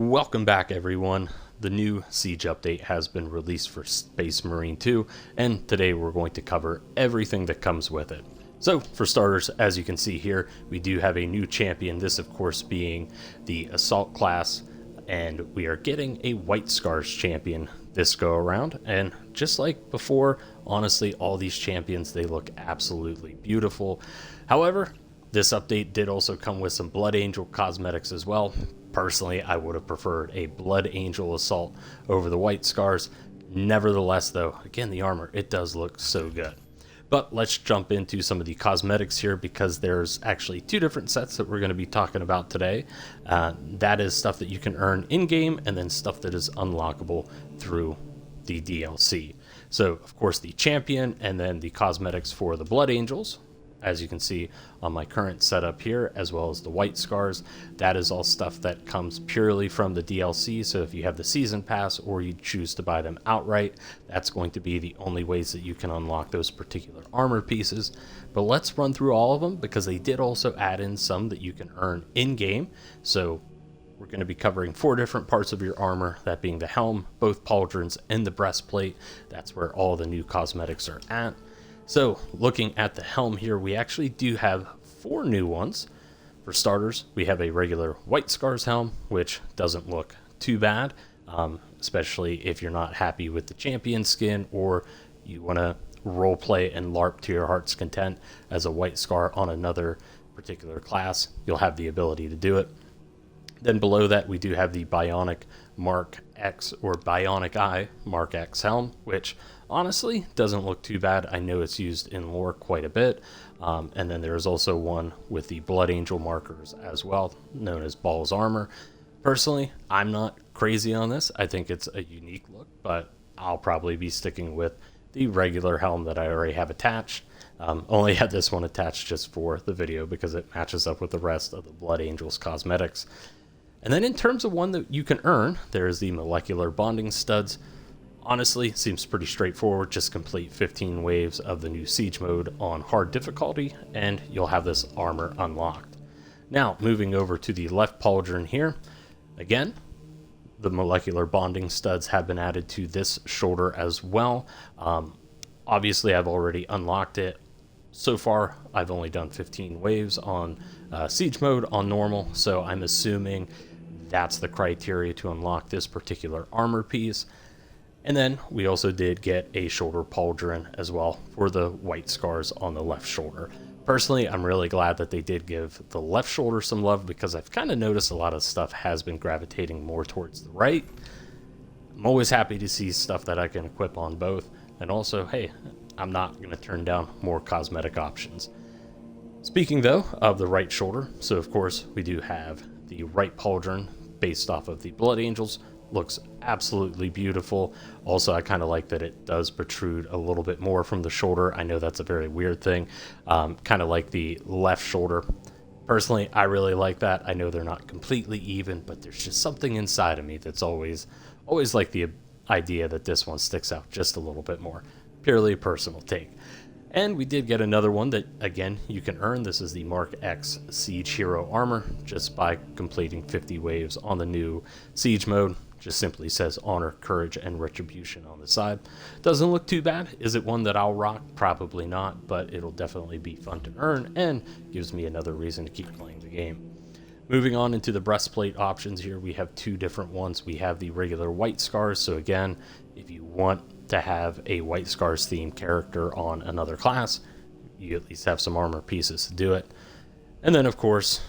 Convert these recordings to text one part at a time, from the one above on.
Welcome back, everyone. The new Siege update has been released for Space Marine 2, and today we're going to cover everything that comes with it. So, for starters, as you can see here, we do have a new champion, this of course being the Assault class, and we are getting a White Scars champion this go around. And just like before, honestly, all these champions, they look absolutely beautiful. However, this update did also come with some Blood Angel cosmetics as well. Personally, I would have preferred a Blood Angel Assault over the White Scars. Nevertheless, though, again, the armor, it does look so good. But let's jump into some of the cosmetics here, because there's actually two different sets that we're going to be talking about today. That is stuff that you can earn in-game, and then stuff that is unlockable through the DLC. So, of course, the champion, and then the cosmetics for the Blood Angels, as you can see on my current setup here, as well as the White Scars. That is all stuff that comes purely from the DLC, so if you have the Season Pass or you choose to buy them outright, that's going to be the only ways that you can unlock those particular armor pieces. But let's run through all of them, because they did also add in some that you can earn in-game. So we're going to be covering 4 different parts of your armor, that being the helm, both pauldrons, and the breastplate. That's where all the new cosmetics are at. So, looking at the helm here, we actually do have 4 new ones. For starters, we have a regular White Scars helm, which doesn't look too bad, especially if you're not happy with the champion skin, or you want to roleplay and LARP to your heart's content as a White Scar on another particular class. You'll have the ability to do it. Then below that, we do have the Bionic Mark X, or Bionic Eye Mark X helm, which honestly doesn't look too bad. I know it's used in lore quite a bit. And then there's also one with the Blood Angel markers as well, known as Ball's Armor. Personally, I'm not crazy on this. I think it's a unique look, but I'll probably be sticking with the regular helm that I already have attached. Only had this one attached just for the video because it matches up with the rest of the Blood Angels cosmetics. And then in terms of one that you can earn, there's the Molecular Bonding Studs. Honestly, seems pretty straightforward. Just complete 15 waves of the new Siege mode on hard difficulty, and you'll have this armor unlocked. Now, moving over to the left pauldron here, again, the Molecular Bonding Studs have been added to this shoulder as well. Obviously, I've already unlocked it. So far, I've only done 15 waves on Siege mode on normal, so I'm assuming that's the criteria to unlock this particular armor piece. And then we also did get a shoulder pauldron as well for the White Scars on the left shoulder. Personally, I'm really glad that they did give the left shoulder some love, because I've kind of noticed a lot of stuff has been gravitating more towards the right. I'm always happy to see stuff that I can equip on both. And also, hey, I'm not going to turn down more cosmetic options. Speaking, though, of the right shoulder, so of course we do have the right pauldron based off of the Blood Angels. Looks absolutely beautiful. Also, I kind of like that it does protrude a little bit more from the shoulder. I know that's a very weird thing. Kind of like the left shoulder. Personally, I really like that. I know they're not completely even, but there's just something inside of me that's always like the idea that this one sticks out just a little bit more. Purely a personal take. And we did get another one that, again, you can earn. This is the Mark X Siege Hero Armor, just by completing 50 waves on the new Siege mode. Just simply says Honor, Courage, and Retribution on the side. Doesn't look too bad. Is it one that I'll rock? Probably not, but it'll definitely be fun to earn, and gives me another reason to keep playing the game. Moving on into the breastplate options here, we have 2 different ones. We have the regular White Scars, so again, if you want to have a White Scars themed character on another class, you at least have some armor pieces to do it. And then, of course,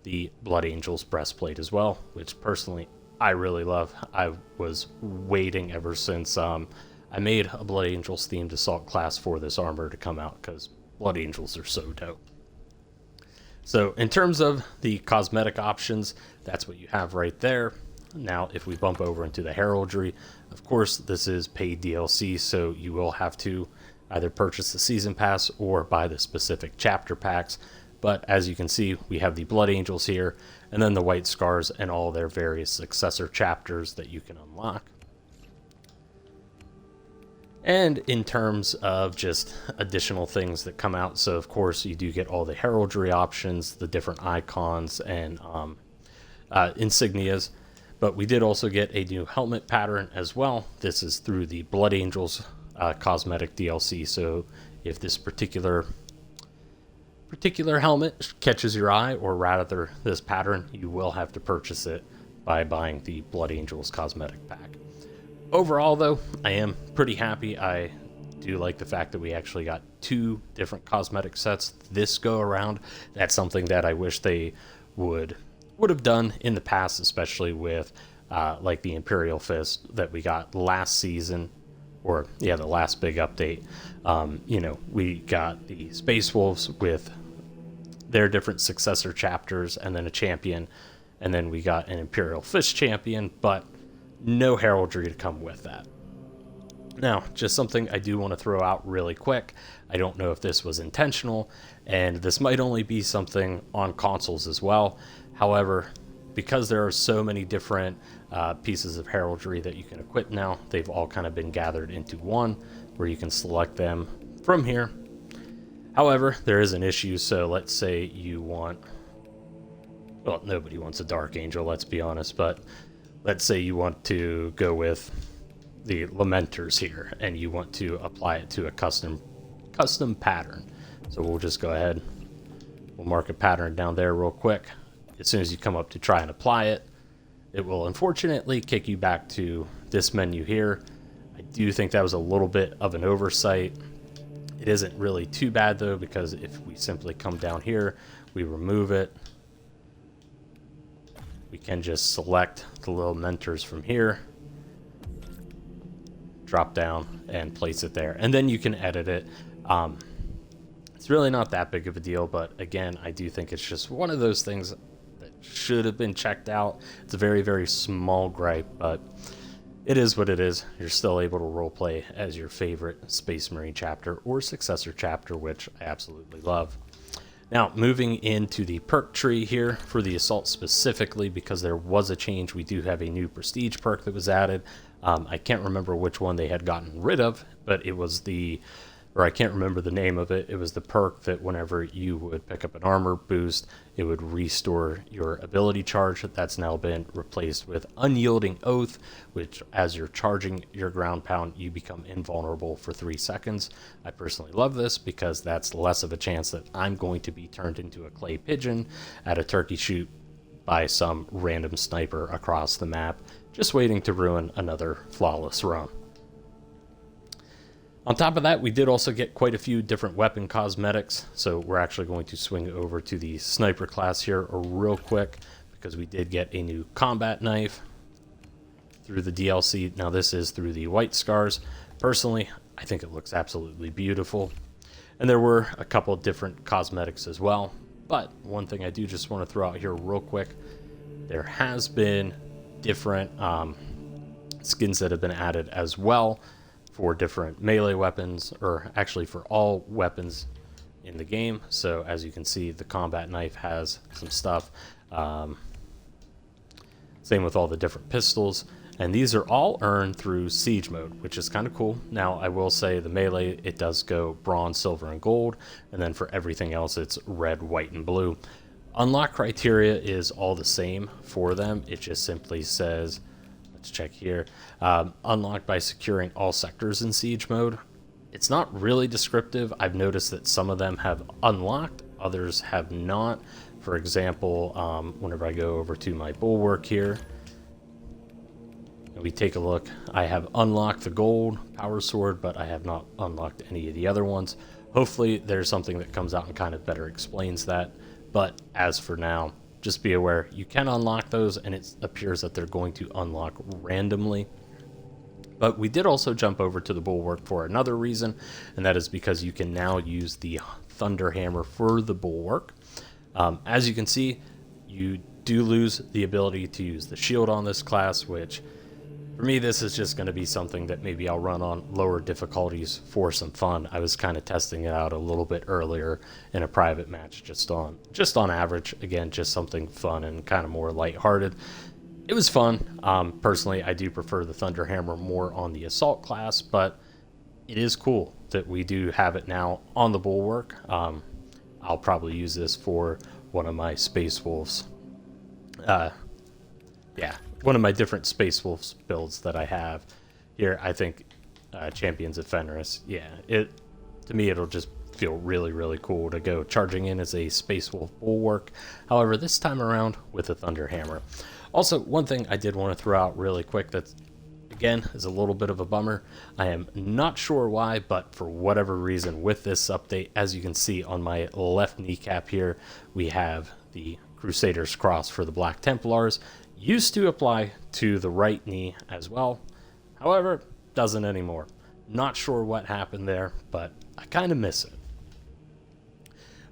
the Blood Angels breastplate as well, which personally I really love. I was waiting ever since I made a Blood Angels themed assault class for this armor to come out, because Blood Angels are so dope. So in terms of the cosmetic options, that's what you have right there. Now, if we bump over into the Heraldry, of course, this is paid DLC, so you will have to either purchase the Season Pass or buy the specific chapter packs. But as you can see, we have the Blood Angels here, and then the White Scars and all their various successor chapters that you can unlock. And in terms of just additional things that come out, so of course you do get all the heraldry options, the different icons, and insignias. But we did also get a new helmet pattern as well. This is through the Blood Angels cosmetic DLC. So if this particular helmet catches your eye, or rather this pattern, you will have to purchase it by buying the Blood Angels cosmetic pack. Overall, though, I am pretty happy. I do like the fact that we actually got 2 different cosmetic sets this go around. That's something that I wish they would have done in the past, especially with like the Imperial Fist that we got last season, or the last big update. We got the Space Wolves with their different successor chapters, and then a champion, and then we got an Imperial Fist champion, but no heraldry to come with that. Now, just something I do want to throw out really quick. I don't know if this was intentional, and this might only be something on consoles as well. However, because there are so many different pieces of heraldry that you can equip now, they've all kind of been gathered into one where you can select them from here. However, there is an issue. So let's say you want, well, nobody wants a Dark Angel, let's be honest, but let's say you want to go with the Lamenters here, and you want to apply it to a custom pattern. So we'll just go ahead, we'll mark a pattern down there real quick. As soon as you come up to try and apply it, it will unfortunately kick you back to this menu here. I do think that was a little bit of an oversight. It isn't really too bad though, because if we simply come down here, we remove it, we can just select the little mentors from here, drop down and place it there, and then you can edit it. It's really not that big of a deal, but again, I do think it's just one of those things that should have been checked out. It's a very, very small gripe, but it is what it is. You're still able to roleplay as your favorite Space Marine chapter or successor chapter, which I absolutely love. Now, moving into the perk tree here for the Assault specifically, because there was a change, we do have a new Prestige perk that was added. I can't remember which one they had gotten rid of, but it was I can't remember the name of it. It was the perk that whenever you would pick up an armor boost, it would restore your ability charge. That's now been replaced with Unyielding Oath, which as you're charging your ground pound, you become invulnerable for 3 seconds. I personally love this because that's less of a chance that I'm going to be turned into a clay pigeon at a turkey shoot by some random sniper across the map, just waiting to ruin another flawless run. On top of that, we did also get quite a few different weapon cosmetics, so we're actually going to swing over to the sniper class here real quick, because we did get a new combat knife through the DLC. Now this is through the White Scars. Personally, I think it looks absolutely beautiful, and there were a couple of different cosmetics as well. But one thing I do just want to throw out here real quick, there has been different skins that have been added as well for different melee weapons, or actually for all weapons in the game. So as you can see, the combat knife has some stuff. Same with all the different pistols. And these are all earned through Siege mode, which is kind of cool. Now, I will say the melee, it does go bronze, silver, and gold. And then for everything else, it's red, white, and blue. Unlock criteria is all the same for them. It just simply says, let's check here, unlocked by securing all sectors in Siege mode. It's not really descriptive. I've noticed that some of them have unlocked, others have not. For example, whenever I go over to my bulwark here, and we take a look, I have unlocked the gold power sword, but I have not unlocked any of the other ones. Hopefully there's something that comes out and kind of better explains that. But as for now, just be aware, you can unlock those, and it appears that they're going to unlock randomly. But we did also jump over to the bulwark for another reason, and that is because you can now use the thunder hammer for the bulwark. As you can see, you do lose the ability to use the shield on this class, which for me, this is just going to be something that maybe I'll run on lower difficulties for some fun. I was kind of testing it out a little bit earlier in a private match, just on average. Again, just something fun and kind of more lighthearted. It was fun. Personally, I do prefer the Thunder Hammer more on the Assault class, but it is cool that we do have it now on the Bulwark. I'll probably use this for one of my Space Wolves yeah, one of my different Space Wolves builds that I have here. I think Champions of Fenris, yeah, to me it'll just feel really, really cool to go charging in as a Space Wolf bulwark. However, this time around with a Thunder Hammer. Also, one thing I did want to throw out really quick that, again, is a little bit of a bummer. I am not sure why, but for whatever reason with this update, as you can see on my left kneecap here, we have the Crusader's Cross for the Black Templars. Used to apply to the right knee as well. However, doesn't anymore. Not sure what happened there, but I kind of miss it.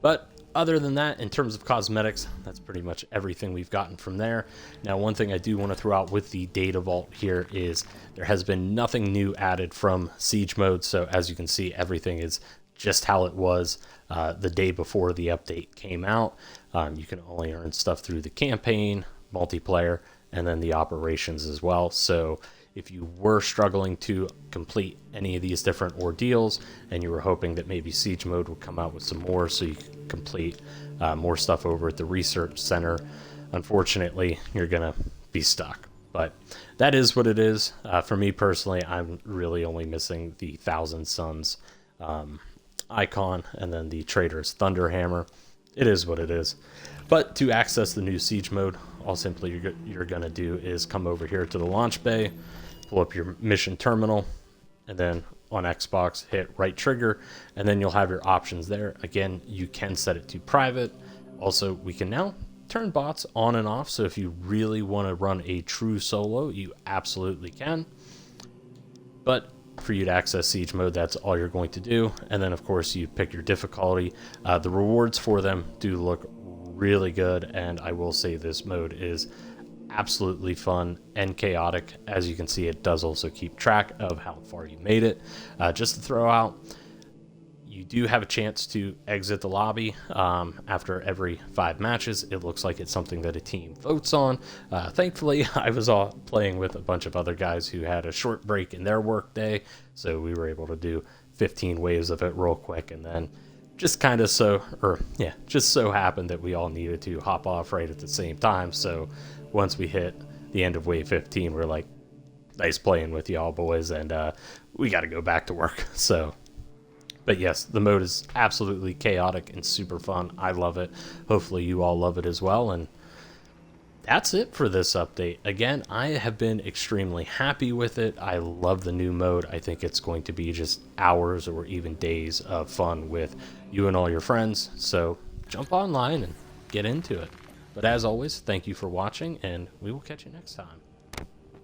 But other than that, in terms of cosmetics, that's pretty much everything we've gotten from there. Now, one thing I do want to throw out with the data vault here is there has been nothing new added from Siege mode. So as you can see, everything is just how it was the day before the update came out. You can only earn stuff through the campaign, multiplayer, and then the operations as well. So if you were struggling to complete any of these different ordeals and you were hoping that maybe Siege mode would come out with some more so you could complete more stuff over at the research center, unfortunately you're gonna be stuck. But that is what it is. For me personally, I'm really only missing the Thousand Suns icon and then the Trader's Thunder Hammer. It is what it is. But to access the new Siege mode, all simply you're going to do is come over here to the launch bay, pull up your mission terminal, and then on Xbox hit right trigger, and then you'll have your options there. Again, you can set it to private. Also, we can now turn bots on and off, so if you really want to run a true solo, you absolutely can. But for you to access Siege mode, that's all you're going to do. And then of course you pick your difficulty. The rewards for them do look really good, and I will say this mode is absolutely fun and chaotic. As you can see, it does also keep track of how far you made it. Just to throw out, you do have a chance to exit the lobby after every 5 matches. It looks like it's something that a team votes on. Thankfully, I was all playing with a bunch of other guys who had a short break in their work day, so we were able to do 15 waves of it real quick, and then just just so happened that we all needed to hop off right at the same time. So once we hit the end of wave 15, we're like, nice playing with y'all boys, and we got to go back to work. So, but yes, the mode is absolutely chaotic and super fun. I love it. Hopefully you all love it as well. And that's it for this update. Again, I have been extremely happy with it. I love the new mode. I think it's going to be just hours or even days of fun with you and all your friends. So jump online and get into it. But as always, thank you for watching, and we will catch you next time.